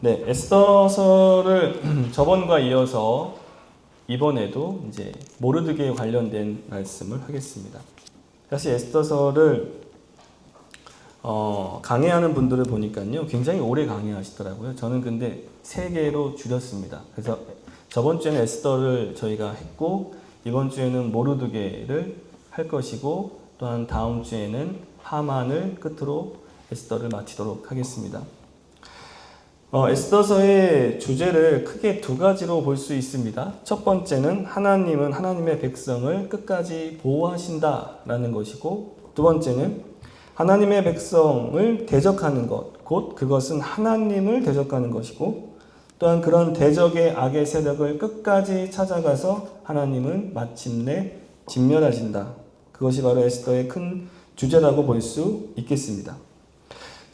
네, 에스더서를 저번과 이어서 이번에도 이제 모르드게에 관련된 말씀을 하겠습니다. 사실 에스더서를 강해하는 분들을 보니까요, 굉장히 오래 강해하시더라고요. 저는 근데 3개로 줄였습니다. 그래서 저번 주에는 에스더를 저희가 했고, 이번 주에는 모르드게를 할 것이고, 또한 다음 주에는 하만을 끝으로 에스더를 마치도록 하겠습니다. 에스더서의 주제를 크게 2가지로 볼 수 있습니다. 첫 번째는 하나님은 하나님의 백성을 끝까지 보호하신다라는 것이고, 두 번째는 하나님의 백성을 대적하는 것, 곧 그것은 하나님을 대적하는 것이고, 또한 그런 대적의 악의 세력을 끝까지 찾아가서 하나님은 마침내 진멸하신다. 그것이 바로 에스더의 큰 주제라고 볼 수 있겠습니다.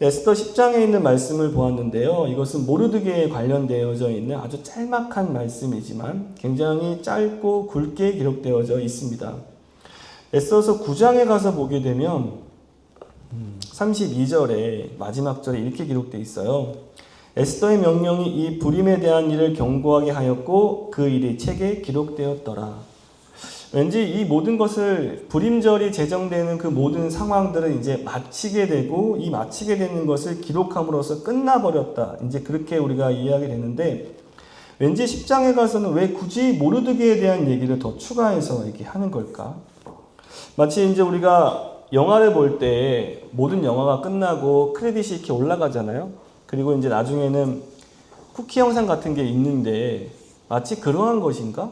에스더 10장에 있는 말씀을 보았는데요. 이것은 모르드게에 관련되어져 있는 아주 짤막한 말씀이지만 굉장히 짧고 굵게 기록되어져 있습니다. 에스더서 9장에 가서 보게 되면 32절에 마지막 절에 이렇게 기록되어 있어요. 에스더의 명령이 이 불임에 대한 일을 경고하게 하였고 그 일이 책에 기록되었더라. 왠지 이 모든 것을 불임절이 제정되는 그 모든 상황들을 이제 마치게 되고 이 마치게 되는 것을 기록함으로써 끝나버렸다. 이제 그렇게 우리가 이해하게 되는데 왠지 10장에 가서는 왜 굳이 모르드게에 대한 얘기를 더 추가해서 이렇게 하는 걸까? 마치 이제 우리가 영화를 볼 때 모든 영화가 끝나고 크레딧이 이렇게 올라가잖아요. 그리고 이제 나중에는 쿠키 영상 같은 게 있는데 마치 그러한 것인가?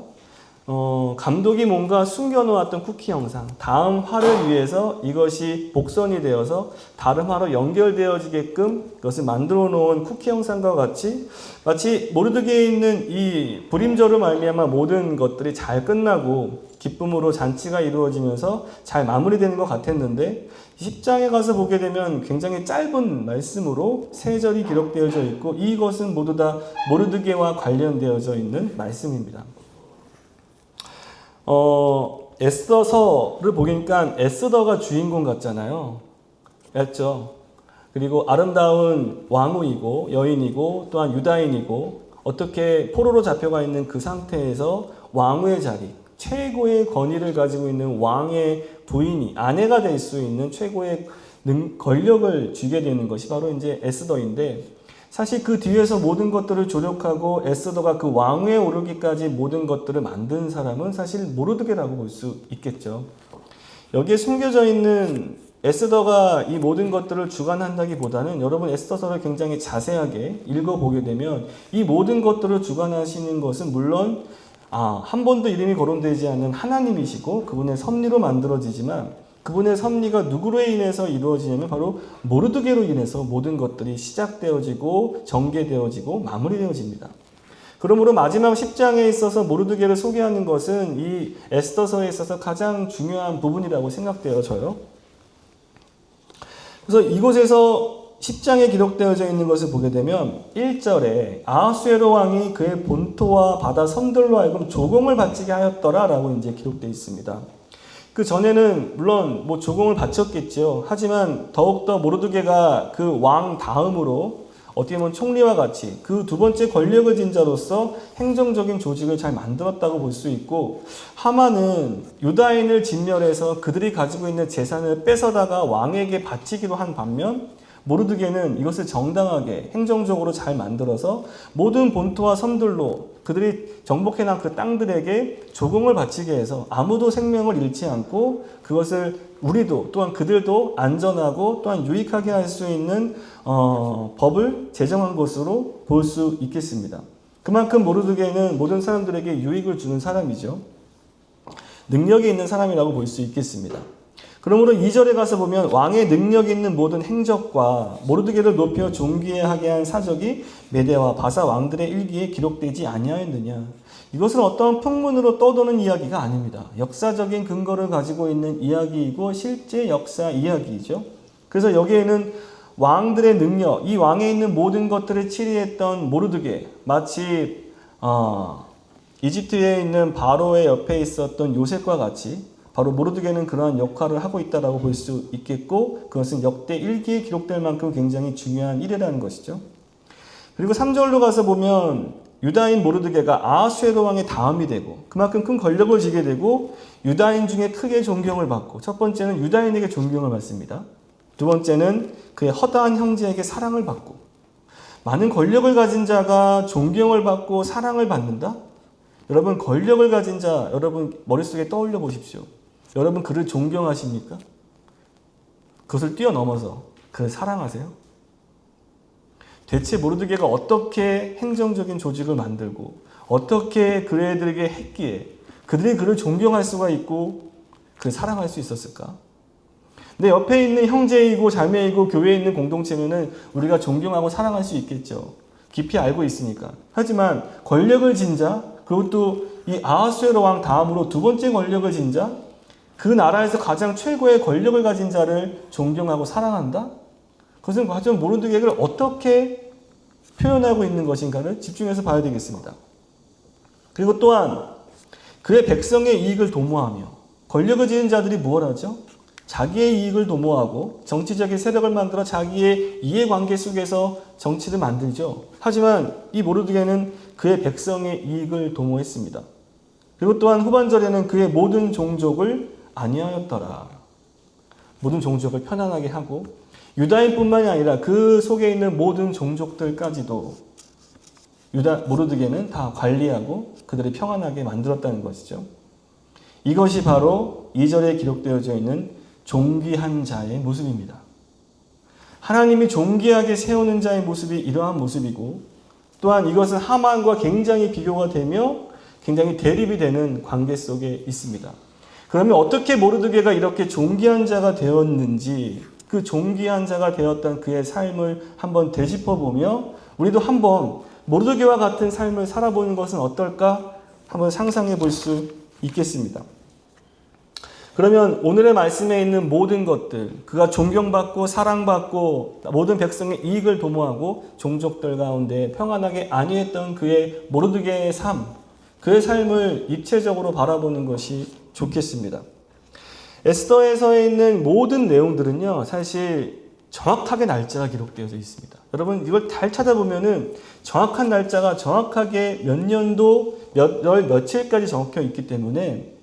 감독이 뭔가 숨겨놓았던 쿠키 영상, 다음 화를 위해서 이것이 복선이 되어서 다른 화로 연결되어지게끔 그것을 만들어 놓은 쿠키 영상과 같이 마치 모르드게에 있는 이 불임절로 말미암아 모든 것들이 잘 끝나고 기쁨으로 잔치가 이루어지면서 잘 마무리되는 것 같았는데 10장에 가서 보게 되면 굉장히 짧은 말씀으로 3절이 기록되어져 있고 이것은 모두 다 모르드게와 관련되어져 있는 말씀입니다. 에스더서를 보니까 에스더가 주인공 같잖아요. 맞죠? 그리고 아름다운 왕후이고 여인이고 또한 유다인이고 어떻게 포로로 잡혀가 있는 그 상태에서 왕후의 자리, 최고의 권위를 가지고 있는 왕의 부인이 아내가 될 수 있는 최고의 권력을 쥐게 되는 것이 바로 이제 에스더인데 사실 그 뒤에서 모든 것들을 조력하고 에스더가 그 왕위에 오르기까지 모든 것들을 만든 사람은 사실 모르드게라고 볼 수 있겠죠. 여기에 숨겨져 있는 에스더가 이 모든 것들을 주관한다기보다는 여러분 에스더서를 굉장히 자세하게 읽어보게 되면 이 모든 것들을 주관하시는 것은 물론 한 번도 이름이 거론되지 않는 하나님이시고 그분의 섭리로 만들어지지만 그분의 섭리가 누구로 인해서 이루어지냐면 바로 모르드게로 인해서 모든 것들이 시작되어지고 전개되어지고 마무리되어집니다. 그러므로 마지막 10장에 있어서 모르드게를 소개하는 것은 이 에스더서에 있어서 가장 중요한 부분이라고 생각되어져요. 그래서 이곳에서 10장에 기록되어져 있는 것을 보게 되면 1절에 아하수에로 왕이 그의 본토와 바다 섬들로 하여금 조공을 바치게 하였더라 라고 이제 기록되어 있습니다. 그 전에는 물론 조공을 바쳤겠죠. 하지만 더욱더 모르드게가 그 왕 다음으로 어떻게 보면 총리와 같이 그 두 번째 권력을 진 자로서 행정적인 조직을 잘 만들었다고 볼 수 있고 하만은 유다인을 진멸해서 그들이 가지고 있는 재산을 뺏어다가 왕에게 바치기로 한 반면 모르드게는 이것을 정당하게 행정적으로 잘 만들어서 모든 본토와 섬들로 그들이 정복해난 그 땅들에게 조공을 바치게 해서 아무도 생명을 잃지 않고 그것을 우리도 또한 그들도 안전하고 또한 유익하게 할 수 있는 법을 제정한 것으로 볼 수 있겠습니다. 그만큼 모르드게는 모든 사람들에게 유익을 주는 사람이죠. 능력이 있는 사람이라고 볼 수 있겠습니다. 그러므로 2절에 가서 보면 왕의 능력 있는 모든 행적과 모르드게를 높여 존귀하게 한 사적이 메대와 바사 왕들의 일기에 기록되지 아니하였느냐. 이것은 어떠한 풍문으로 떠도는 이야기가 아닙니다. 역사적인 근거를 가지고 있는 이야기이고 실제 역사 이야기이죠. 그래서 여기에는 왕들의 능력, 이 왕에 있는 모든 것들을 치리했던 모르드게, 마치 이집트에 있는 바로의 옆에 있었던 요셉과 같이 바로 모르드게는 그러한 역할을 하고 있다고 볼 수 있겠고 그것은 역대 일기에 기록될 만큼 굉장히 중요한 일이라는 것이죠. 그리고 3절로 가서 보면 유다인 모르드게가 아하수에로 왕의 다음이 되고 그만큼 큰 권력을 지게 되고 유다인 중에 크게 존경을 받고, 첫 번째는 유다인에게 존경을 받습니다. 두 번째는 그의 허다한 형제에게 사랑을 받고. 많은 권력을 가진 자가 존경을 받고 사랑을 받는다? 여러분, 권력을 가진 자 여러분 머릿속에 떠올려 보십시오. 여러분 그를 존경하십니까? 그것을 뛰어넘어서 그를 사랑하세요? 대체 모르드게가 어떻게 행정적인 조직을 만들고 어떻게 그 애들에게 했기에 그들이 그를 존경할 수가 있고 그를 사랑할 수 있었을까? 내 옆에 있는 형제이고 자매이고 교회에 있는 공동체면은 우리가 존경하고 사랑할 수 있겠죠. 깊이 알고 있으니까. 하지만 권력을 진 자, 그것도 이 아하수에로 왕 다음으로 두 번째 권력을 진 자, 그 나라에서 가장 최고의 권력을 가진 자를 존경하고 사랑한다? 그것은 과연 모르드게를 어떻게 표현하고 있는 것인가를 집중해서 봐야 되겠습니다. 그리고 또한 그의 백성의 이익을 도모하며, 권력을 지닌 자들이 무엇 하죠? 자기의 이익을 도모하고 정치적인 세력을 만들어 자기의 이해관계 속에서 정치를 만들죠. 하지만 이 모르드게는 그의 백성의 이익을 도모했습니다. 그리고 또한 후반절에는 그의 모든 종족을 아니하였더라. 모든 종족을 편안하게 하고 유다인뿐만이 아니라 그 속에 있는 모든 종족들까지도 모르드게는 다 관리하고 그들을 평안하게 만들었다는 것이죠. 이것이 바로 2절에 기록되어져 있는 존귀한 자의 모습입니다. 하나님이 존귀하게 세우는 자의 모습이 이러한 모습이고, 또한 이것은 하만과 굉장히 비교가 되며 굉장히 대립이 되는 관계 속에 있습니다. 그러면 어떻게 모르드게가 이렇게 존귀한 자가 되었는지, 그 존귀한 자가 되었던 그의 삶을 한번 되짚어보며 우리도 한번 모르드게와 같은 삶을 살아보는 것은 어떨까 한번 상상해 볼 수 있겠습니다. 그러면 오늘의 말씀에 있는 모든 것들, 그가 존경받고 사랑받고 모든 백성의 이익을 도모하고 종족들 가운데 평안하게 안위했던 그의 모르드게의 삶, 그의 삶을 입체적으로 바라보는 것이 좋겠습니다. 에스더에서 있는 모든 내용들은요, 사실 정확하게 날짜가 기록되어져 있습니다. 여러분 이걸 잘 찾아보면은 정확한 날짜가 정확하게 몇 년도 몇 월 며칠까지 적혀 있기 때문에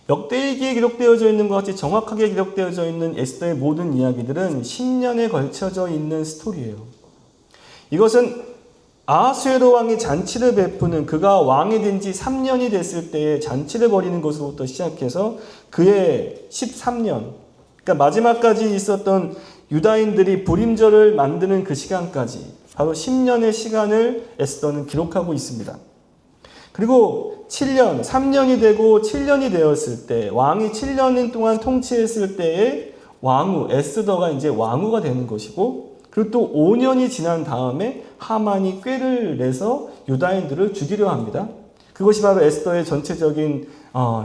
역대기에 기록되어져 있는 것 같이 정확하게 기록되어져 있는 에스더의 모든 이야기들은 10년에 걸쳐져 있는 스토리예요. 이것은 아하수에로 왕이 잔치를 베푸는, 그가 왕이 된 지 3년이 됐을 때에 잔치를 벌이는 것으로부터 시작해서 그의 13년, 그러니까 마지막까지 있었던 유다인들이 불임절을 만드는 그 시간까지 바로 10년의 시간을 에스더는 기록하고 있습니다. 그리고 7년, 3년이 되고 7년이 되었을 때, 왕이 7년 동안 통치했을 때에 왕후, 에스더가 이제 왕후가 되는 것이고, 그리고 또 5년이 지난 다음에 하만이 꾀를 내서 유다인들을 죽이려 합니다. 그것이 바로 에스더의 전체적인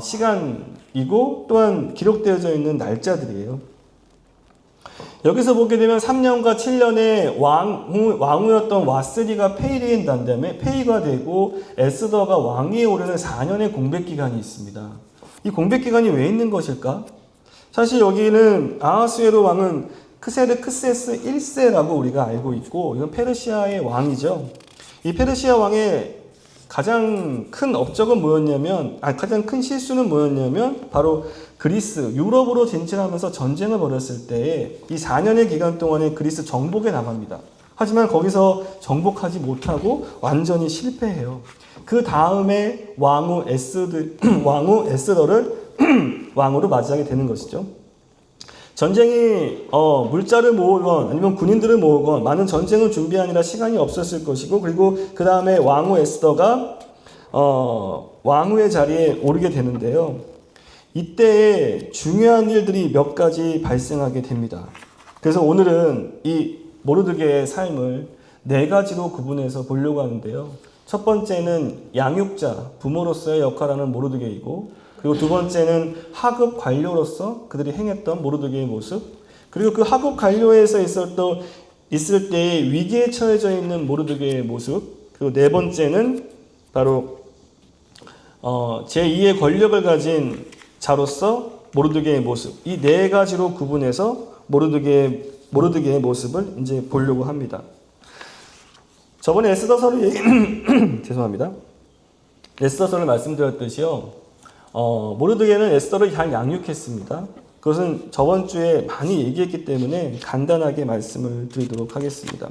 시간이고 또한 기록되어져 있는 날짜들이에요. 여기서 보게 되면 3년과 7년에 왕후였던 와스리가 폐위된 다음에 폐위가 되고 에스더가 왕위에 오르는 4년의 공백기간이 있습니다. 이 공백기간이 왜 있는 것일까? 사실 여기는 아하수에로 왕은 크세르크세스 1세라고 우리가 알고 있고, 이건 페르시아의 왕이죠. 이 페르시아 왕의 가장 큰 업적은 뭐였냐면, 가장 큰 실수는 뭐였냐면 바로 그리스, 유럽으로 진출하면서 전쟁을 벌였을 때에 이 4년의 기간 동안에 그리스 정복에 나갑니다. 하지만 거기서 정복하지 못하고 완전히 실패해요. 그 다음에 왕후 에스더를 왕으로 맞이하게 되는 것이죠. 전쟁이 물자를 모으건 아니면 군인들을 모으건 많은 전쟁을 준비하느라 시간이 없었을 것이고, 그리고 그 다음에 왕후 에스더가 왕후의 자리에 오르게 되는데요. 이때에 중요한 일들이 몇 가지 발생하게 됩니다. 그래서 오늘은 이 모르드게의 삶을 4가지로 구분해서 보려고 하는데요. 첫 번째는 양육자, 부모로서의 역할하는 모르드게이고, 그리고 두 번째는 하급 관료로서 그들이 행했던 모르드게의 모습, 그리고 그 하급 관료에서 있을 때의 위기에 처해져 있는 모르드게의 모습, 그리고 네 번째는 바로 제2의 권력을 가진 자로서 모르드게의 모습, 이 4가지로 구분해서 모르드게의 모습을 이제 보려고 합니다. 저번에 에스더서를 죄송합니다. 에스더서를 말씀드렸듯이요. 모르드게는 에스더를 잘 양육했습니다. 그것은 저번 주에 많이 얘기했기 때문에 간단하게 말씀을 드리도록 하겠습니다.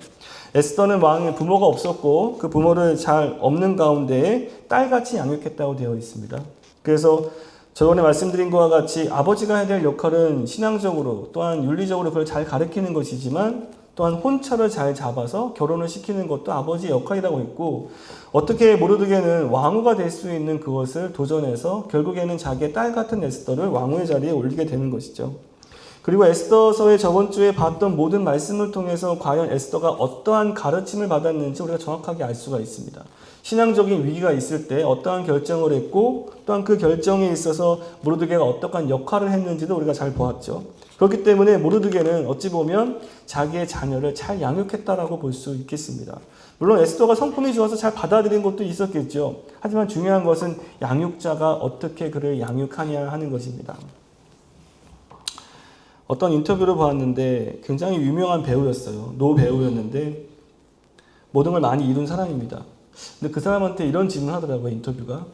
에스더는 왕의 부모가 없었고 그 부모를 잘 없는 가운데 딸같이 양육했다고 되어 있습니다. 그래서 저번에 말씀드린 것과 같이 아버지가 해야 될 역할은 신앙적으로 또한 윤리적으로 그걸 잘 가르치는 것이지만 또한 혼처를 잘 잡아서 결혼을 시키는 것도 아버지의 역할이라고 했고 어떻게 모르드게는 왕후가 될 수 있는 그것을 도전해서 결국에는 자기의 딸 같은 에스더를 왕후의 자리에 올리게 되는 것이죠. 그리고 에스더서의 저번 주에 봤던 모든 말씀을 통해서 과연 에스더가 어떠한 가르침을 받았는지 우리가 정확하게 알 수가 있습니다. 신앙적인 위기가 있을 때 어떠한 결정을 했고 또한 그 결정에 있어서 모르드게가 어떠한 역할을 했는지도 우리가 잘 보았죠. 그렇기 때문에 모르드게는 어찌 보면 자기의 자녀를 잘 양육했다라고 볼 수 있겠습니다. 물론 에스더가 성품이 좋아서 잘 받아들인 것도 있었겠죠. 하지만 중요한 것은 양육자가 어떻게 그를 양육하냐 하는 것입니다. 어떤 인터뷰를 보았는데 굉장히 유명한 배우였어요. 노 배우였는데 모든 걸 많이 이룬 사람입니다. 근데 그 사람한테 이런 질문을 하더라고요. 인터뷰가.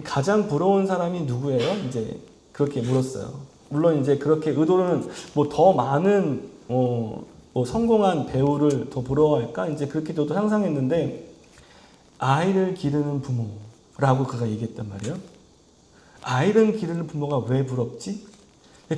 가장 부러운 사람이 누구예요? 이제 그렇게 물었어요. 물론 이제 그렇게 의도는 뭐 더 많은 뭐 성공한 배우를 더 부러워할까? 이제 그렇게 저도 상상했는데 아이를 기르는 부모라고 그가 얘기했단 말이에요. 아이를 기르는 부모가 왜 부럽지?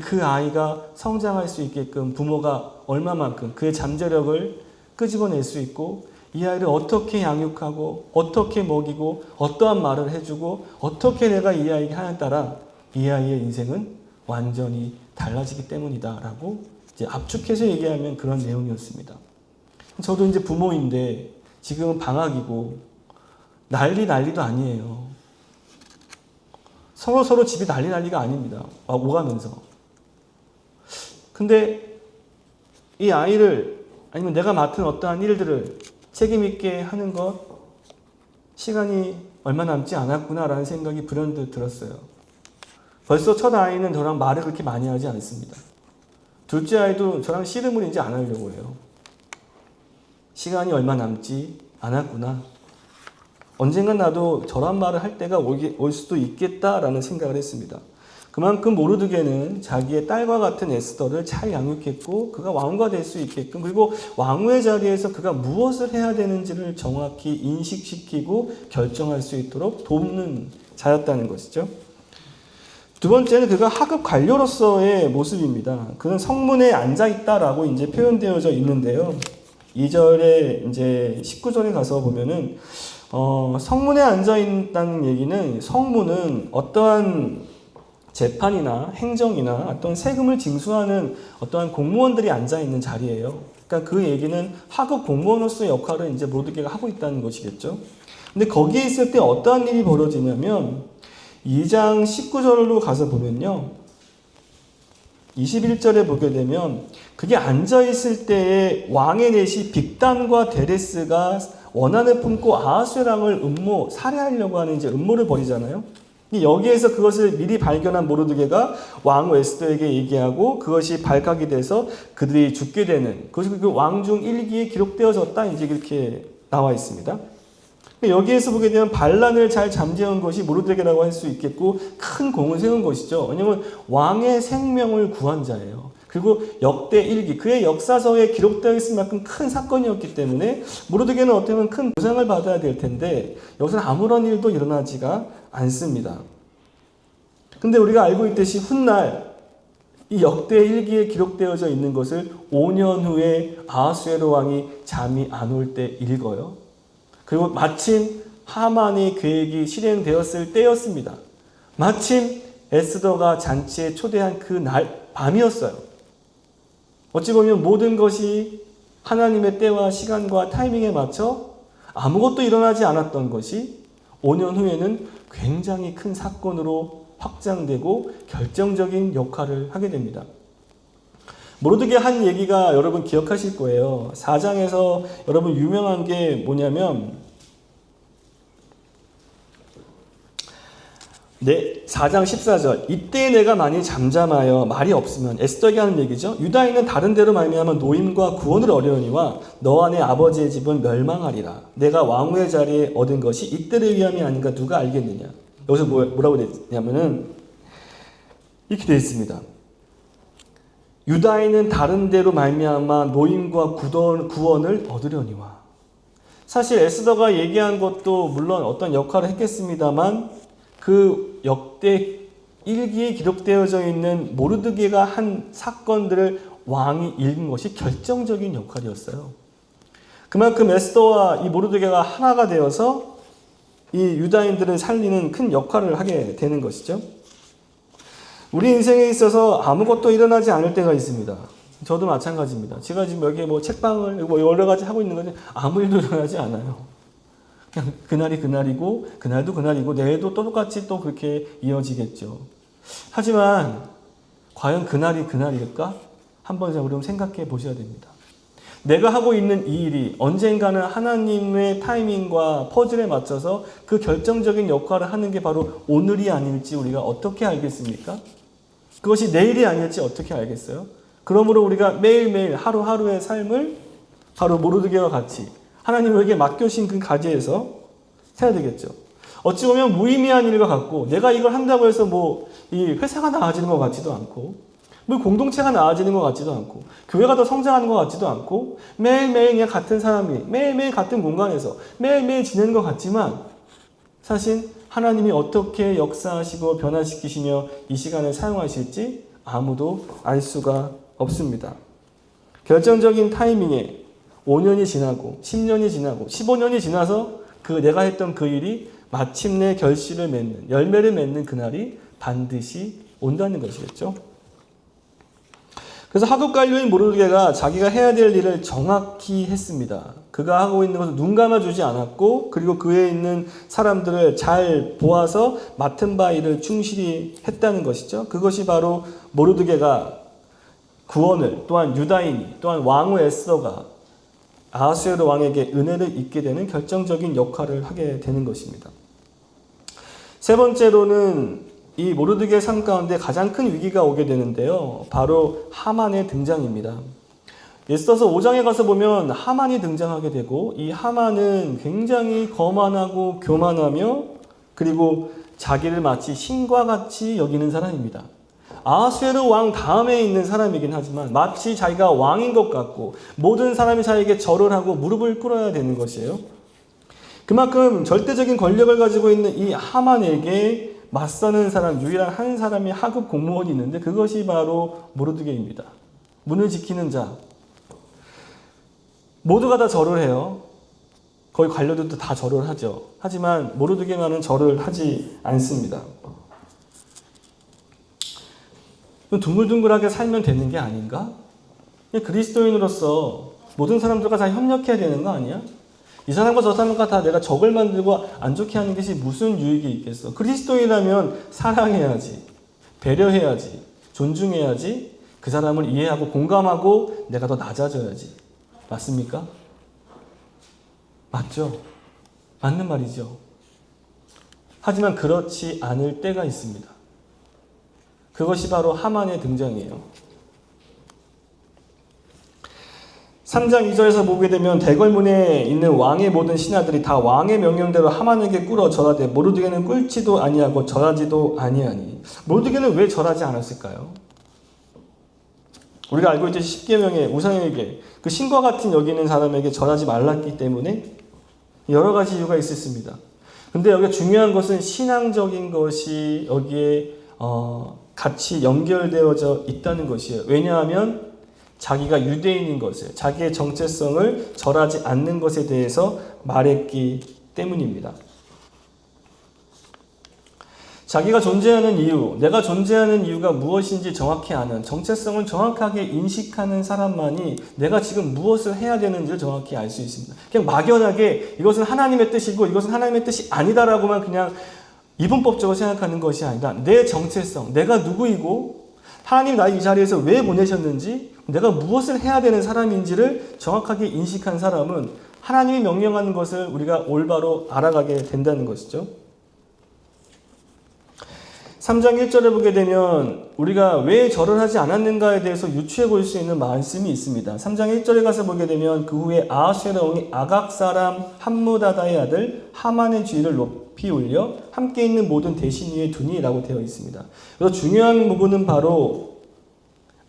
그 아이가 성장할 수 있게끔 부모가 얼마만큼 그의 잠재력을 끄집어낼 수 있고 이 아이를 어떻게 양육하고 어떻게 먹이고 어떠한 말을 해주고 어떻게 내가 이 아이에게 하냐에 따라 이 아이의 인생은 완전히 달라지기 때문이다 라고 이제 압축해서 얘기하면 그런 내용이었습니다. 저도 이제 부모인데 지금은 방학이고 난리도 아니에요. 서로 집이 난리가 아닙니다. 오가면서. 근데 이 아이를 아니면 내가 맡은 어떠한 일들을 책임있게 하는 것 시간이 얼마 남지 않았구나라는 생각이 불현듯 들었어요. 벌써 첫 아이는 저랑 말을 그렇게 많이 하지 않습니다. 둘째 아이도 저랑 씨름을 이제 안 하려고 해요. 시간이 얼마 남지 않았구나. 언젠간 나도 저런 말을 할 때가 올 수도 있겠다라는 생각을 했습니다. 그만큼 모르드게는 자기의 딸과 같은 에스더를 잘 양육했고 그가 왕후가 될 수 있게끔 그리고 왕후의 자리에서 그가 무엇을 해야 되는지를 정확히 인식시키고 결정할 수 있도록 돕는 자였다는 것이죠. 두 번째는 그가 하급 관료로서의 모습입니다. 그는 성문에 앉아 있다라고 이제 표현되어져 있는데요. 2절에 이제 19절에 가서 보면은 성문에 앉아 있다는 얘기는 성문은 어떠한 재판이나 행정이나 어떤 세금을 징수하는 어떠한 공무원들이 앉아 있는 자리예요. 그러니까 그 얘기는 하급 공무원으로서의 역할을 이제 모르드게가 하고 있다는 것이겠죠. 근데 거기에 있을 때 어떠한 일이 벌어지냐면 2장 19절로 가서 보면요. 21절에 보게 되면 그게 앉아있을 때에 왕의 넷이 빅단과 데레스가 원한을 품고 아하수에랑을 살해하려고 하는 이제 음모를 벌이잖아요. 여기에서 그것을 미리 발견한 모르드게가 왕 에스더에게 얘기하고 그것이 발각이 돼서 그들이 죽게 되는 그것이 그 왕중 일기에 기록되어졌다 이제 이렇게 나와 있습니다. 여기에서 보게 되면 반란을 잘 잠재운 것이 모르드게라고 할 수 있겠고 큰 공을 세운 것이죠. 왜냐하면 왕의 생명을 구한 자예요. 그리고 역대 일기 그의 역사서에 기록되어 있을 만큼 큰 사건이었기 때문에 모르드게는 어떻게 보면 큰 보상을 받아야 될 텐데 여기서는 아무런 일도 일어나지가 않습니다. 근데 우리가 알고 있듯이 훗날 이 역대 일기에 기록되어져 있는 것을 5년 후에 아하수에로 왕이 잠이 안 올 때 읽어요. 그리고 마침 하만의 계획이 실행되었을 때였습니다. 마침 에스더가 잔치에 초대한 그 날 밤이었어요. 어찌 보면 모든 것이 하나님의 때와 시간과 타이밍에 맞춰 아무것도 일어나지 않았던 것이 5년 후에는 굉장히 큰 사건으로 확장되고 결정적인 역할을 하게 됩니다. 모르드게 한 얘기가 여러분 기억하실 거예요. 4장에서 여러분 유명한 게 뭐냐면 4장 14절 이때 내가 많이 잠잠하여 말이 없으면 에스더에게 하는 얘기죠. 유다인은 다른 데로 말미암아 노임과 구원을 얻으려니와 너와 내 아버지의 집은 멸망하리라. 내가 왕후의 자리에 얻은 것이 이때를 위함이 아닌가 누가 알겠느냐. 여기서 뭐라고 되냐면은 이렇게 되어 있습니다. 유다인은 다른 데로 말미암아 노임과 구원을 얻으려니와. 사실 에스더가 얘기한 것도 물론 어떤 역할을 했겠습니다만 그 역대 일기에 기록되어져 있는 모르드게가 한 사건들을 왕이 읽은 것이 결정적인 역할이었어요. 그만큼 에스더와 이 모르드게가 하나가 되어서 이 유다인들을 살리는 큰 역할을 하게 되는 것이죠. 우리 인생에 있어서 아무것도 일어나지 않을 때가 있습니다. 저도 마찬가지입니다. 제가 지금 여기 책방을 여러 가지 하고 있는 건데 아무 일도 일어나지 않아요. 그냥 그날이 그날이고 그날도 그날이고 내일도 또 똑같이 또 그렇게 이어지겠죠. 하지만 과연 그날이 그날일까? 한번 여러분 생각해 보셔야 됩니다. 내가 하고 있는 이 일이 언젠가는 하나님의 타이밍과 퍼즐에 맞춰서 그 결정적인 역할을 하는 게 바로 오늘이 아닐지 우리가 어떻게 알겠습니까? 그것이 내일이 아닐지 어떻게 알겠어요? 그러므로 우리가 매일매일 하루하루의 삶을 바로 모르드게와 같이 하나님에게 맡겨신 그 가지에서 해야 되겠죠. 어찌 보면 무의미한 일과 같고 내가 이걸 한다고 해서 이 회사가 나아지는 것 같지도 않고 공동체가 나아지는 것 같지도 않고 교회가 더 성장하는 것 같지도 않고 매일매일 그냥 같은 사람이 매일매일 같은 공간에서 매일매일 지내는 것 같지만 사실 하나님이 어떻게 역사하시고 변화시키시며 이 시간을 사용하실지 아무도 알 수가 없습니다. 결정적인 타이밍에 5년이 지나고 10년이 지나고 15년이 지나서 내가 했던 그 일이 마침내 결실을 맺는 열매를 맺는 그날이 반드시 온다는 것이겠죠. 그래서 하급관료인 모르드게가 자기가 해야 될 일을 정확히 했습니다. 그가 하고 있는 것을 눈 감아주지 않았고 그리고 그에 있는 사람들을 잘 보아서 맡은 바 일을 충실히 했다는 것이죠. 그것이 바로 모르드게가 구원을 또한 유다인이 또한 왕후 에스더가 아하수에로 왕에게 은혜를 입게 되는 결정적인 역할을 하게 되는 것입니다. 세 번째로는 이 모르드게의 삶 가운데 가장 큰 위기가 오게 되는데요. 바로 하만의 등장입니다. 에스더서 5장에 가서 보면 하만이 등장하게 되고 이 하만은 굉장히 거만하고 교만하며 그리고 자기를 마치 신과 같이 여기는 사람입니다. 아하수에로 왕 다음에 있는 사람이긴 하지만 마치 자기가 왕인 것 같고 모든 사람이 자기에게 절을 하고 무릎을 꿇어야 되는 것이에요. 그만큼 절대적인 권력을 가지고 있는 이 하만에게 맞서는 사람, 유일한 한 사람이 하급 공무원이 있는데 그것이 바로 모르드게입니다. 문을 지키는 자. 모두가 다 절을 해요. 거의 관료들도 다 절을 하죠. 하지만 모르드게만은 절을 하지 않습니다. 둥글둥글하게 살면 되는 게 아닌가? 그리스도인으로서 모든 사람들과 다 협력해야 되는 거 아니야? 이 사람과 저 사람과 다 내가 적을 만들고 안 좋게 하는 것이 무슨 유익이 있겠어? 그리스도인이라면 사랑해야지, 배려해야지, 존중해야지, 그 사람을 이해하고 공감하고 내가 더 낮아져야지. 맞습니까? 맞죠? 맞는 말이죠. 하지만 그렇지 않을 때가 있습니다. 그것이 바로 하만의 등장이에요. 3장 2절에서 보게 되면 대궐문에 있는 왕의 모든 신하들이 다 왕의 명령대로 하만에게 꿇어 절하되 모르드게는 꿇지도 아니하고 절하지도 아니하니. 모르드게는 왜 절하지 않았을까요? 우리가 알고 있듯이 10계명의 우상에게 그 신과 같은 여기는 사람에게 절하지 말랐기 때문에 여러 가지 이유가 있었습니다. 근데 여기 중요한 것은 신앙적인 것이 여기에 같이 연결되어져 있다는 것이에요. 왜냐하면 자기가 유대인인 것을, 자기의 정체성을 절하지 않는 것에 대해서 말했기 때문입니다. 자기가 존재하는 이유, 내가 존재하는 이유가 무엇인지 정확히 아는, 정체성을 정확하게 인식하는 사람만이 내가 지금 무엇을 해야 되는지를 정확히 알 수 있습니다. 그냥 막연하게 이것은 하나님의 뜻이고 이것은 하나님의 뜻이 아니다라고만 그냥 이분법적으로 생각하는 것이 아니라 내 정체성, 내가 누구이고 하나님 나를 이 자리에서 왜 보내셨는지 내가 무엇을 해야 되는 사람인지를 정확하게 인식한 사람은 하나님이 명령하는 것을 우리가 올바로 알아가게 된다는 것이죠. 3장 1절에 보게 되면 우리가 왜 절을 하지 않았는가에 대해서 유추해 볼 수 있는 말씀이 있습니다. 3장 1절에 가서 보게 되면 그 후에 아하수에로 왕이 아각 사람 함무다다의 아들 하만의 주의를 높이 올려 함께 있는 모든 대신 위에 두니라고 되어 있습니다. 그래서 중요한 부분은 바로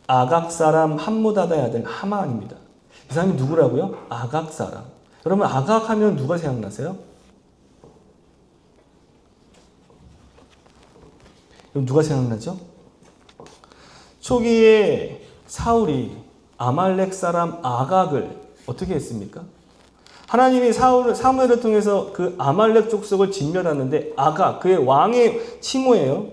아각 사람 함무다다의 아들 하만입니다. 이 사람이 누구라고요? 아각 사람. 여러분 아각 하면 누가 생각나세요? 그럼 누가 생각나죠? 초기에 사울이 아말렉 사람 아각을 어떻게 했습니까? 하나님이 사무엘을 통해서 그 아말렉 족속을 진멸하는데 아각, 그의 왕의 칭호예요.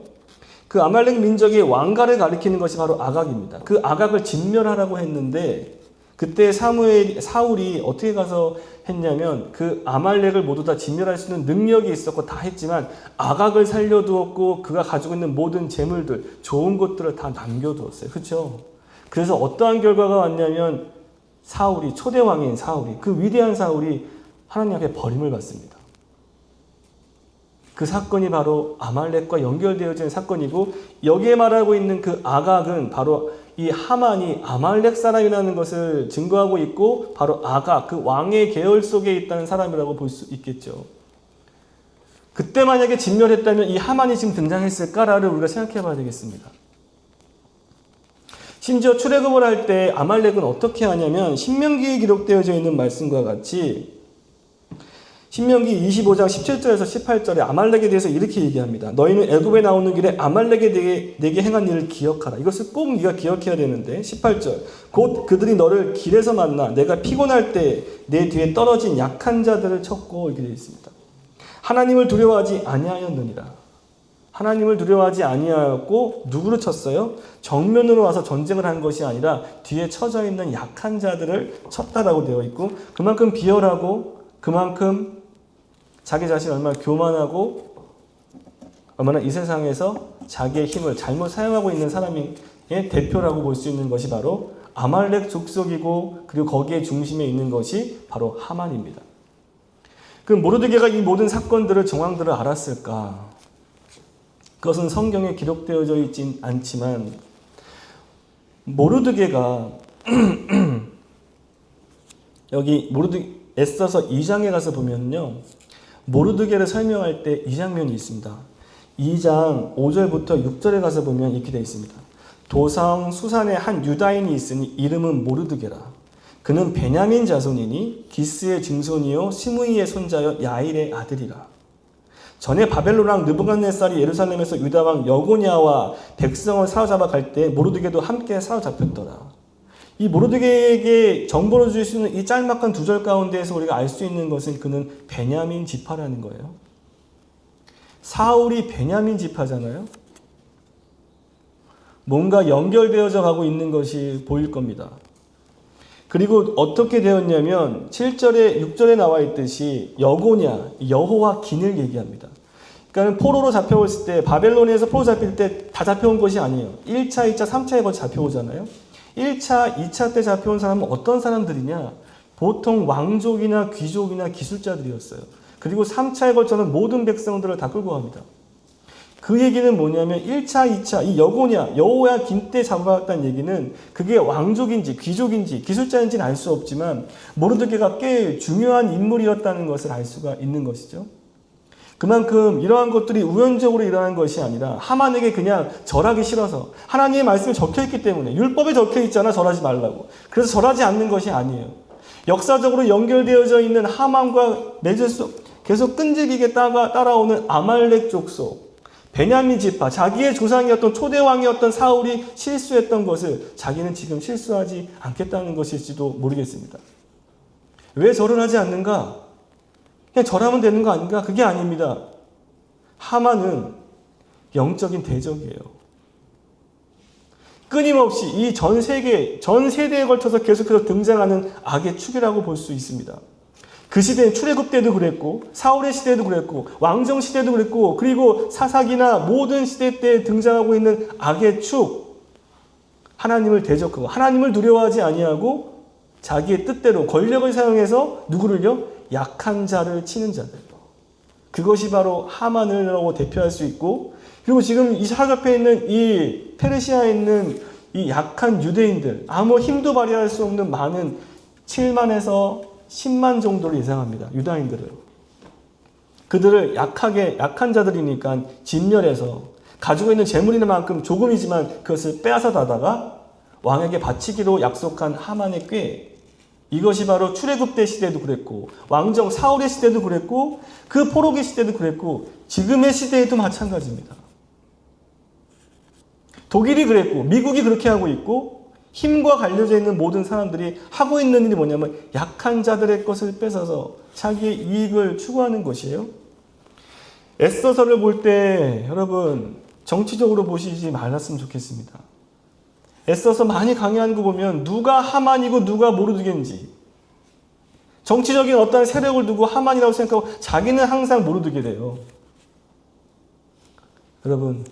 그 아말렉 민족의 왕가를 가리키는 것이 바로 아각입니다. 그 아각을 진멸하라고 했는데 그때 사울이 어떻게 가서 했냐면 그 아말렉을 모두 다 진멸할 수 있는 능력이 있었고 다 했지만 아각을 살려두었고 그가 가지고 있는 모든 재물들, 좋은 것들을 다 남겨두었어요. 그렇죠? 그래서 어떠한 결과가 왔냐면 사울이, 초대왕인 사울이, 그 위대한 사울이 하나님 앞에 버림을 받습니다. 그 사건이 바로 아말렉과 연결되어진 사건이고 여기에 말하고 있는 그 아각은 바로 이 하만이 아말렉 사람이라는 것을 증거하고 있고 바로 아각, 그 왕의 계열 속에 있다는 사람이라고 볼 수 있겠죠. 그때 만약에 진멸했다면 이 하만이 지금 등장했을까를 우리가 생각해 봐야 되겠습니다. 심지어 출애굽을 할 때 아말렉은 어떻게 하냐면 신명기에 기록되어져 있는 말씀과 같이 신명기 25장 17절에서 18절에 아말렉에 대해서 이렇게 얘기합니다. 너희는 애굽에 나오는 길에 아말렉에 내게 행한 일을 기억하라. 이것을 꼭 네가 기억해야 되는데 18절 곧 그들이 너를 길에서 만나 내가 피곤할 때 내 뒤에 떨어진 약한 자들을 쳤고 이렇게 되어 있습니다. 하나님을 두려워하지 아니하였느니라. 하나님을 두려워하지 아니하였고 누구를 쳤어요? 정면으로 와서 전쟁을 한 것이 아니라 뒤에 처져 있는 약한 자들을 쳤다라고 되어 있고 그만큼 비열하고 그만큼 자기 자신이 얼마나 교만하고 얼마나 이 세상에서 자기의 힘을 잘못 사용하고 있는 사람의 대표라고 볼 수 있는 것이 바로 아말렉 족속이고 그리고 거기에 중심에 있는 것이 바로 하만입니다. 그 모르드게가 이 모든 사건들을 정황들을 알았을까? 그것은 성경에 기록되어져 있진 않지만 모르드게가 여기 에스더서 2장에 가서 보면요. 모르드게를 설명할 때 이 장면이 있습니다. 2장 5절부터 6절에 가서 보면 이렇게 되어 있습니다. 도성 수산에 한 유다인이 있으니 이름은 모르드게라. 그는 베냐민 자손이니 기스의 증손이요 시므이의 손자여 야일의 아들이라. 전에 바벨론 왕 느부갓네살이 예루살렘에서 유다 왕 여고냐와 백성을 사로잡아 갈 때 모르드게도 함께 사로잡혔더라. 이 모르드게에게 정보를 줄 수 있는 이 짤막한 두 절 가운데에서 우리가 알 수 있는 것은 그는 베냐민 지파라는 거예요. 사울이 베냐민 지파잖아요. 뭔가 연결되어져 가고 있는 것이 보일 겁니다. 그리고 어떻게 되었냐면 7절에 6절에 나와 있듯이 여고냐, 여호와 긴을 얘기합니다. 그러니까 포로로 잡혀왔을 때 바벨론에서 포로 잡힐 때 다 잡혀온 것이 아니에요. 1차, 2차, 3차에 거쳐 잡혀오잖아요. 1차, 2차 때 잡혀온 사람은 어떤 사람들이냐? 보통 왕족이나 귀족이나 기술자들이었어요. 그리고 3차에 걸쳐서 모든 백성들을 다 끌고 갑니다. 그 얘기는 뭐냐면 1차, 2차 이 여고냐, 여호와 긴 때 잡아왔다는 얘기는 그게 왕족인지 귀족인지 기술자인지는 알 수 없지만 모르드게가 꽤 중요한 인물이었다는 것을 알 수가 있는 것이죠. 그만큼 이러한 것들이 우연적으로 일어난 것이 아니라 하만에게 그냥 절하기 싫어서 하나님의 말씀이 적혀있기 때문에 율법에 적혀있잖아 절하지 말라고. 그래서 절하지 않는 것이 아니에요. 역사적으로 연결되어져 있는 하만과 맺을 수 계속 끈질기게 따라오는 아말렉 족속 베냐민 지파, 자기의 조상이었던 초대왕이었던 사울이 실수했던 것을 자기는 지금 실수하지 않겠다는 것일지도 모르겠습니다. 왜 절을 하지 않는가? 그냥 절하면 되는 거 아닌가? 그게 아닙니다. 하만은 영적인 대적이에요. 끊임없이 이 전 세대에 걸쳐서 계속해서 등장하는 악의 축이라고 볼 수 있습니다. 그 시대는 출애굽 때도 그랬고 사울의 시대도 그랬고 왕정 시대도 그랬고 그리고 사사기나 모든 시대 때 등장하고 있는 악의 축 하나님을 대적하고 하나님을 두려워하지 아니하고 자기의 뜻대로 권력을 사용해서 누구를요? 약한 자를 치는 자들. 그것이 바로 하만이라고 대표할 수 있고 그리고 지금 이 사로잡혀 있는 이 페르시아에 있는 이 약한 유대인들, 아무 힘도 발휘할 수 없는 많은 7만에서 10만 정도를 예상합니다. 유다인들을. 그들을 약한 자들이니까 진멸해서 가지고 있는 재물이는 만큼 조금이지만 그것을 빼앗아다가 왕에게 바치기로 약속한 하만의 꾀. 이것이 바로 출애굽대 시대도 그랬고 왕정 사울의 시대도 그랬고 그 포로기 시대도 그랬고 지금의 시대에도 마찬가지입니다. 독일이 그랬고 미국이 그렇게 하고 있고 힘과 관련되어 있는 모든 사람들이 하고 있는 일이 뭐냐면 약한 자들의 것을 뺏어서 자기의 이익을 추구하는 것이에요. 에스더서를 볼 때 여러분 정치적으로 보시지 말았으면 좋겠습니다. 에스더서 많이 강의하는 거 보면 누가 하만이고 누가 모르드게인지 정치적인 어떤 세력을 두고 하만이라고 생각하고 자기는 항상 모르드게 돼요. 여러분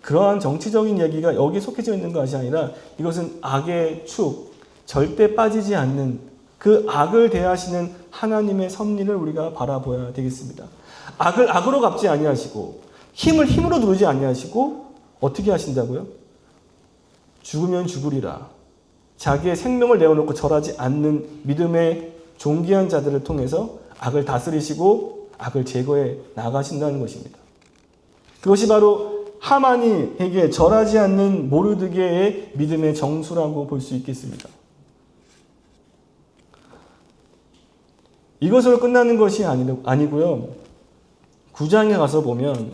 그러한 정치적인 얘기가 여기에 속해져 있는 것이 아니라 이것은 악의 축, 절대 빠지지 않는 그 악을 대하시는 하나님의 섭리를 우리가 바라보아야 되겠습니다. 악을 악으로 갚지 아니하시고 힘을 힘으로 누르지 아니하시고 어떻게 하신다고요? 죽으면 죽으리라. 자기의 생명을 내어놓고 절하지 않는 믿음의 존귀한 자들을 통해서 악을 다스리시고 악을 제거해 나가신다는 것입니다. 그것이 바로 하만이에게 절하지 않는 모르드게의 믿음의 정수라고 볼 수 있겠습니다. 이것으로 끝나는 것이 아니고요. 9장에 가서 보면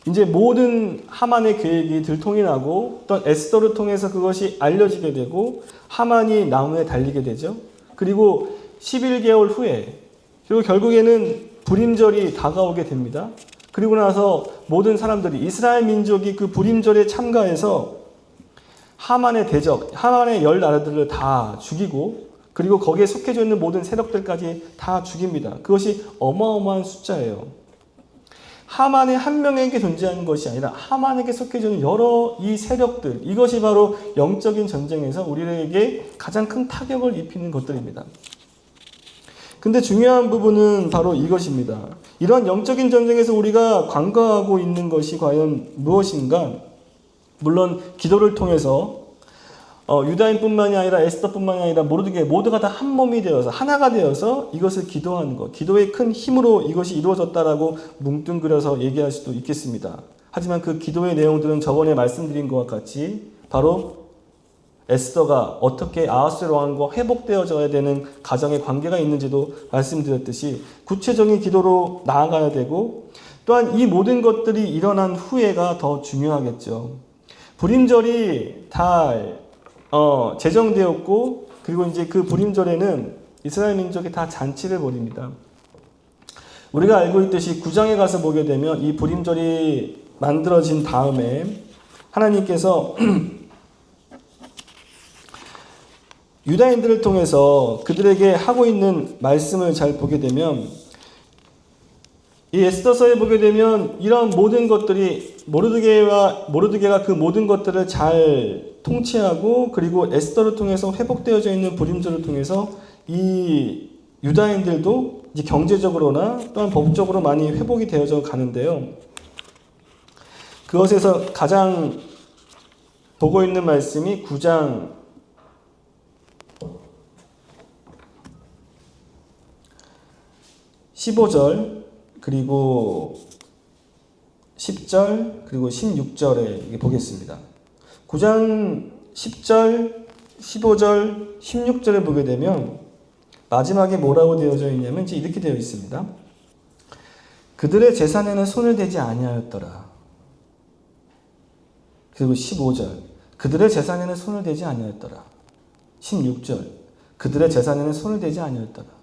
이제 모든 하만의 계획이 들통이 나고 또 에스더를 통해서 그것이 알려지게 되고 하만이 나무에 달리게 되죠. 그리고 11개월 후에 그리고 결국에는 불임절이 다가오게 됩니다. 그리고 나서 모든 사람들이 이스라엘 민족이 그 불임절에 참가해서 하만의 대적, 하만의 10나라들을 다 죽이고 그리고 거기에 속해져 있는 모든 세력들까지 다 죽입니다. 그것이 어마어마한 숫자예요. 하만의 한 명에게 존재하는 것이 아니라 하만에게 속해져 있는 여러 이 세력들, 이것이 바로 영적인 전쟁에서 우리에게 가장 큰 타격을 입히는 것들입니다. 근데 중요한 부분은 바로 이것입니다. 이러한 영적인 전쟁에서 우리가 간과하고 있는 것이 과연 무엇인가? 물론 기도를 통해서 유다인뿐만이 아니라 에스더뿐만이 아니라 모르드게 모두가 다 한 몸이 되어서 하나가 되어서 이것을 기도하는 것, 기도의 큰 힘으로 이것이 이루어졌다라고 뭉뚱그려서 얘기할 수도 있겠습니다. 하지만 그 기도의 내용들은 저번에 말씀드린 것과 같이 바로 에스더가 어떻게 아하수에로 왕과 회복되어져야 되는 가정의 관계가 있는지도 말씀드렸듯이 구체적인 기도로 나아가야 되고 또한 이 모든 것들이 일어난 후에가 더 중요하겠죠. 불임절이 다 제정되었고 그리고 이제 그 불임절에는 이스라엘 민족이 다 잔치를 벌입니다. 우리가 알고 있듯이 9장에 가서 보게 되면 이 불임절이 만들어진 다음에 하나님께서 유다인들을 통해서 그들에게 하고 있는 말씀을 잘 보게 되면 이 에스더서에 보게 되면 이런 모든 것들이 모르드게가 그 모든 것들을 잘 통치하고 그리고 에스더를 통해서 회복되어져 있는 불임절을 통해서 이 유다인들도 이제 경제적으로나 또한 법적으로 많이 회복이 되어져 가는데요. 그것에서 가장 보고 있는 말씀이 9장 15절 그리고 10절 그리고 16절에 보겠습니다. 9장 10절, 15절, 16절에 보게 되면 마지막에 뭐라고 되어져 있냐면 이렇게 되어 있습니다. 그들의 재산에는 손을 대지 아니하였더라. 그리고 15절 그들의 재산에는 손을 대지 아니하였더라. 16절 그들의 재산에는 손을 대지 아니하였더라.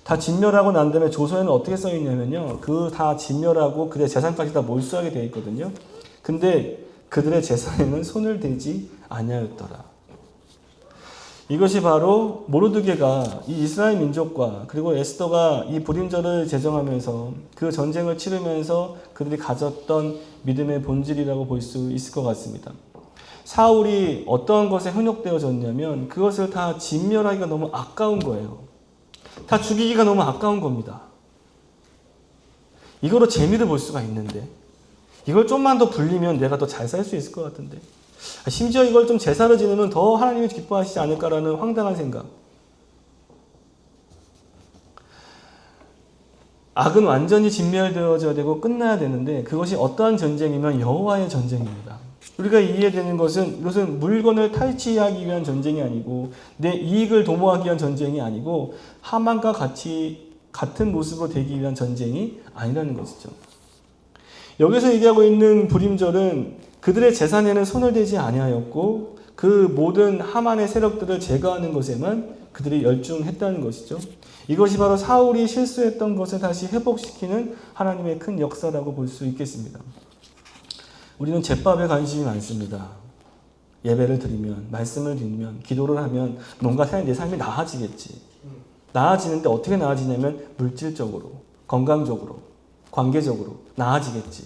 다 진멸하고 난 다음에 조서에는 어떻게 써 있냐면요. 그 다 진멸하고 그들의 재산까지 다 몰수하게 되어 있거든요. 근데 그들의 재산에는 손을 대지 아니하였더라. 이것이 바로 모르드게가 이 이스라엘 민족과 그리고 에스더가 이 불임절을 제정하면서 그 전쟁을 치르면서 그들이 가졌던 믿음의 본질이라고 볼 수 있을 것 같습니다. 사울이 어떠한 것에 현혹되어졌냐면 그것을 다 진멸하기가 너무 아까운 거예요. 다 죽이기가 너무 아까운 겁니다. 이거로 재미를 볼 수가 있는데 이걸 좀만 더 불리면 내가 더 잘 살 수 있을 것 같은데. 심지어 이걸 좀 제사로 지내면 더 하나님이 기뻐하시지 않을까라는 황당한 생각. 악은 완전히 진멸되어져야 되고 끝나야 되는데 그것이 어떠한 전쟁이면 여호와의 전쟁입니다. 우리가 이해되는 것은 이것은 물건을 탈취하기 위한 전쟁이 아니고 내 이익을 도모하기 위한 전쟁이 아니고 하만과 같은 모습으로 되기 위한 전쟁이 아니라는 것이죠. 여기서 얘기하고 있는 불임절은 그들의 재산에는 손을 대지 아니하였고 그 모든 하만의 세력들을 제거하는 것에만 그들이 열중했다는 것이죠. 이것이 바로 사울이 실수했던 것을 다시 회복시키는 하나님의 큰 역사라고 볼 수 있겠습니다. 우리는 제밥에 관심이 많습니다. 예배를 드리면, 말씀을 듣면, 기도를 하면 뭔가 내 삶이 나아지겠지. 나아지는데 어떻게 나아지냐면 물질적으로, 건강적으로, 관계적으로 나아지겠지.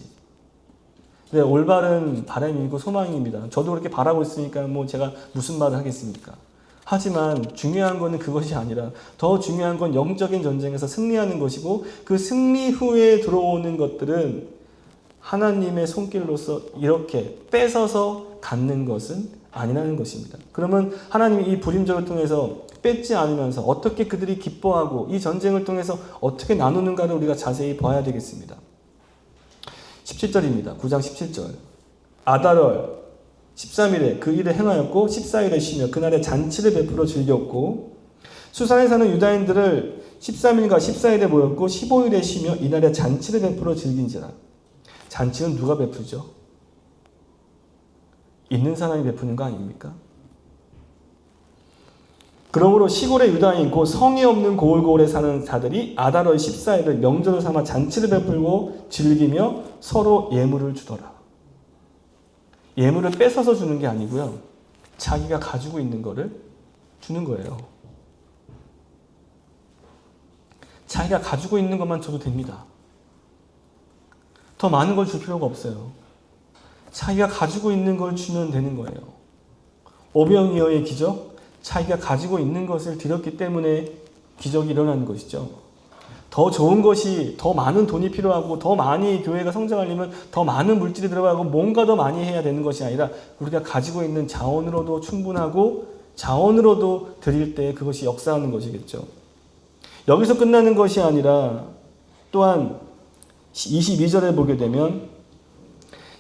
네, 올바른 바람이고 소망입니다. 저도 그렇게 바라고 있으니까 뭐 제가 무슨 말을 하겠습니까? 하지만 중요한 것은 그것이 아니라 더 중요한 건 영적인 전쟁에서 승리하는 것이고 그 승리 후에 들어오는 것들은 하나님의 손길로서 이렇게 뺏어서 갖는 것은 아니라는 것입니다. 그러면 하나님이 이 불임절을 통해서 뺏지 않으면서 어떻게 그들이 기뻐하고 이 전쟁을 통해서 어떻게 나누는가를 우리가 자세히 봐야 되겠습니다. 17절입니다. 9장 17절. 아달월 13일에 그 일을 행하였고 14일에 쉬며 그날에 잔치를 베풀어 즐겼고 수산에 사는 유다인들을 13일과 14일에 모였고 15일에 쉬며 이날에 잔치를 베풀어 즐긴지라. 잔치는 누가 베풀죠? 있는 사람이 베푸는 거 아닙니까? 그러므로 시골의 유다인 곧 성이 없는 고을고을에 사는 자들이 아달월 14일을 명절을 삼아 잔치를 베풀고 즐기며 서로 예물을 주더라. 예물을 뺏어서 주는 게 아니고요. 자기가 가지고 있는 거를 주는 거예요. 자기가 가지고 있는 것만 줘도 됩니다. 더 많은 걸 줄 필요가 없어요. 자기가 가지고 있는 걸 주면 되는 거예요. 오병이어의 기적, 자기가 가지고 있는 것을 드렸기 때문에 기적이 일어나는 것이죠. 더 좋은 것이, 더 많은 돈이 필요하고 더 많이 교회가 성장하려면 더 많은 물질이 들어가고 뭔가 더 많이 해야 되는 것이 아니라 우리가 가지고 있는 자원으로도 충분하고 자원으로도 드릴 때 그것이 역사하는 것이겠죠. 여기서 끝나는 것이 아니라 또한 22절에 보게 되면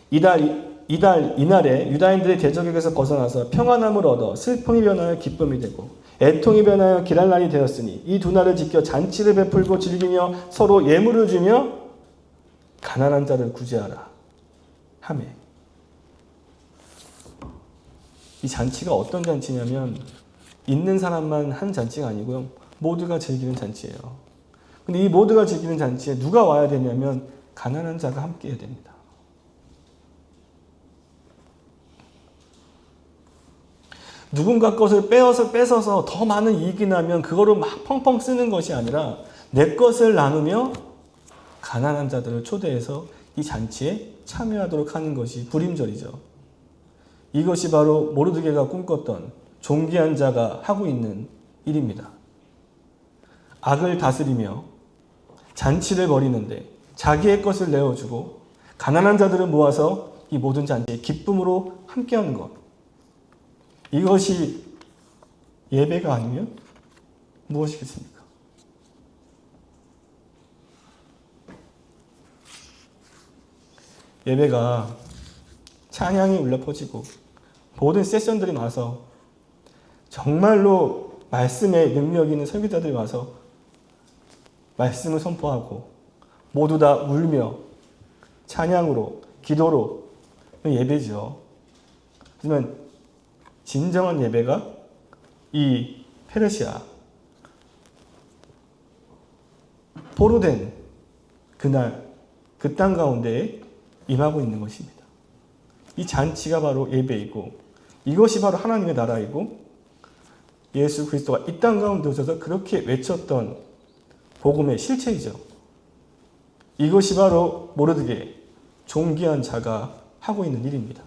이날에 유다인들의 대적에게서 벗어나서 평안함을 얻어 슬픔이 변하여 기쁨이 되고 애통이 변하여 길할 날이 되었으니 이 두 날을 지켜 잔치를 베풀고 즐기며 서로 예물을 주며 가난한 자를 구제하라 하매. 이 잔치가 어떤 잔치냐면 있는 사람만 한 잔치가 아니고요. 모두가 즐기는 잔치예요. 근데 이 모두가 즐기는 잔치에 누가 와야 되냐면 가난한 자가 함께 해야 됩니다. 누군가 것을 뺏어서 더 많은 이익이 나면 그거를 막 펑펑 쓰는 것이 아니라 내 것을 나누며 가난한 자들을 초대해서 이 잔치에 참여하도록 하는 것이 불임절이죠. 이것이 바로 모르드게가 꿈꿨던 존귀한 자가 하고 있는 일입니다. 악을 다스리며 잔치를 벌이는데 자기의 것을 내어주고 가난한 자들을 모아서 이 모든 잔치에 기쁨으로 함께하는 것. 이것이 예배가 아니면 무엇이겠습니까? 예배가 찬양이 울려 퍼지고 모든 세션들이 와서 정말로 말씀에 능력 있는 설교자들이 와서 말씀을 선포하고 모두 다 울며 찬양으로 기도로 예배죠. 하지만 진정한 예배가 이 페르시아 포로된 그날 그 땅 가운데에 임하고 있는 것입니다. 이 잔치가 바로 예배이고 이것이 바로 하나님의 나라이고 예수 그리스도가 이 땅 가운데 오셔서 그렇게 외쳤던 복음의 실체이죠. 이것이 바로 모르드게 존귀한 자가 하고 있는 일입니다.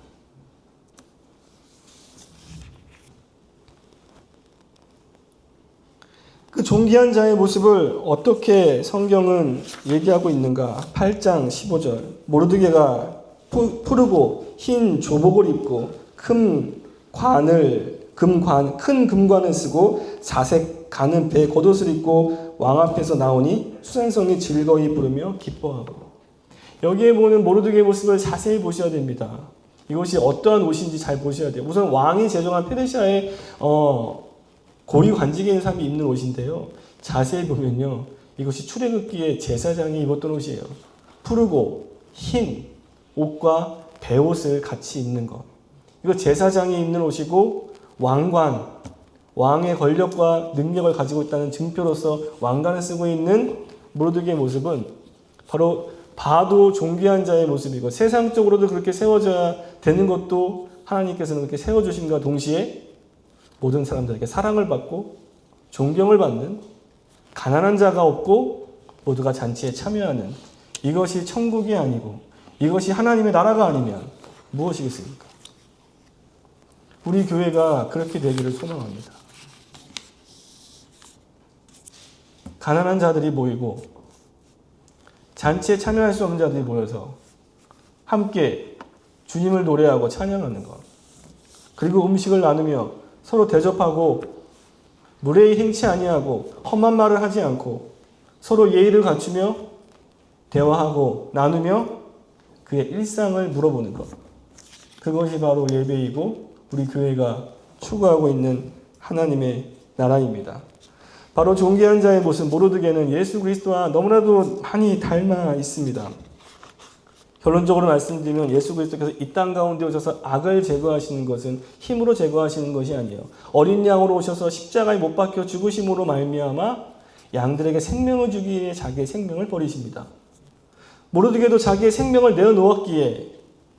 그 존귀한 자의 모습을 어떻게 성경은 얘기하고 있는가? 8장 15절 모르드게가 푸르고 흰 조복을 입고 큰 금관을 쓰고 자색 가는 배 겉옷을 입고 왕 앞에서 나오니 수산성이 즐거이 부르며 기뻐하고. 여기에 보는 모르드게의 모습을 자세히 보셔야 됩니다. 이것이 어떠한 옷인지 잘 보셔야 돼요. 우선 왕이 제정한 페르시아의 고위 관직에 있는 사람이 입는 옷인데요. 자세히 보면요. 이것이 출애굽기에 제사장이 입었던 옷이에요. 푸르고 흰 옷과 베옷을 같이 입는 것. 이거 제사장이 입는 옷이고 왕의 권력과 능력을 가지고 있다는 증표로서 왕관을 쓰고 있는 모르드게의 모습은 바로 봐도 존귀한 자의 모습이고 세상적으로도 그렇게 세워져야 되는 것도 하나님께서는 그렇게 세워주심과 동시에 모든 사람들에게 사랑을 받고 존경을 받는 가난한 자가 없고 모두가 잔치에 참여하는 이것이 천국이 아니고 이것이 하나님의 나라가 아니면 무엇이겠습니까? 우리 교회가 그렇게 되기를 소망합니다. 가난한 자들이 모이고 잔치에 참여할 수 없는 자들이 모여서 함께 주님을 노래하고 찬양하는 것. 그리고 음식을 나누며 서로 대접하고 무례히 행치 아니하고 험한 말을 하지 않고 서로 예의를 갖추며 대화하고 나누며 그의 일상을 물어보는 것. 그것이 바로 예배이고 우리 교회가 추구하고 있는 하나님의 나라입니다. 바로 존귀한 자의 모습 모르드게는 예수 그리스도와 너무나도 많이 닮아 있습니다. 결론적으로 말씀드리면 예수 그리스도께서 이 땅 가운데 오셔서 악을 제거하시는 것은 힘으로 제거하시는 것이 아니에요. 어린 양으로 오셔서 십자가에 못 박혀 죽으심으로 말미암아 양들에게 생명을 주기 위해 자기의 생명을 버리십니다. 모르드게도 자기의 생명을 내어놓았기에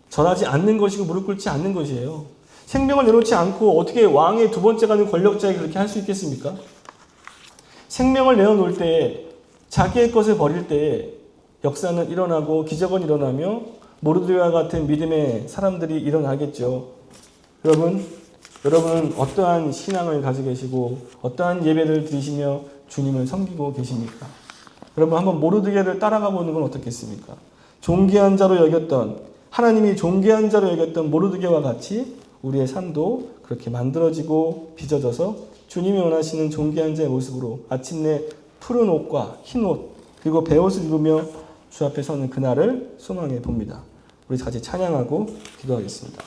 절하지 않는 것이고 무릎 꿇지 않는 것이에요. 생명을 내놓지 않고 어떻게 왕의 두 번째 가는 권력자에게 그렇게 할 수 있겠습니까? 생명을 내어놓을 때 자기의 것을 버릴 때 역사는 일어나고 기적은 일어나며 모르드게와 같은 믿음의 사람들이 일어나겠죠. 여러분은 어떠한 신앙을 가지고 계시고 어떠한 예배를 드리시며 주님을 섬기고 계십니까? 여러분 한번 모르드게를 따라가 보는 건 어떻겠습니까? 존귀한 자로 여겼던 하나님이 존귀한 자로 여겼던 모르드게와 같이 우리의 삶도 그렇게 만들어지고 빚어져서 주님이 원하시는 존귀한 자의 모습으로 마침내 푸른 옷과 흰 옷 그리고 베옷을 입으며 주 앞에 서는 그날을 소망해 봅니다. 우리 같이 찬양하고 기도하겠습니다.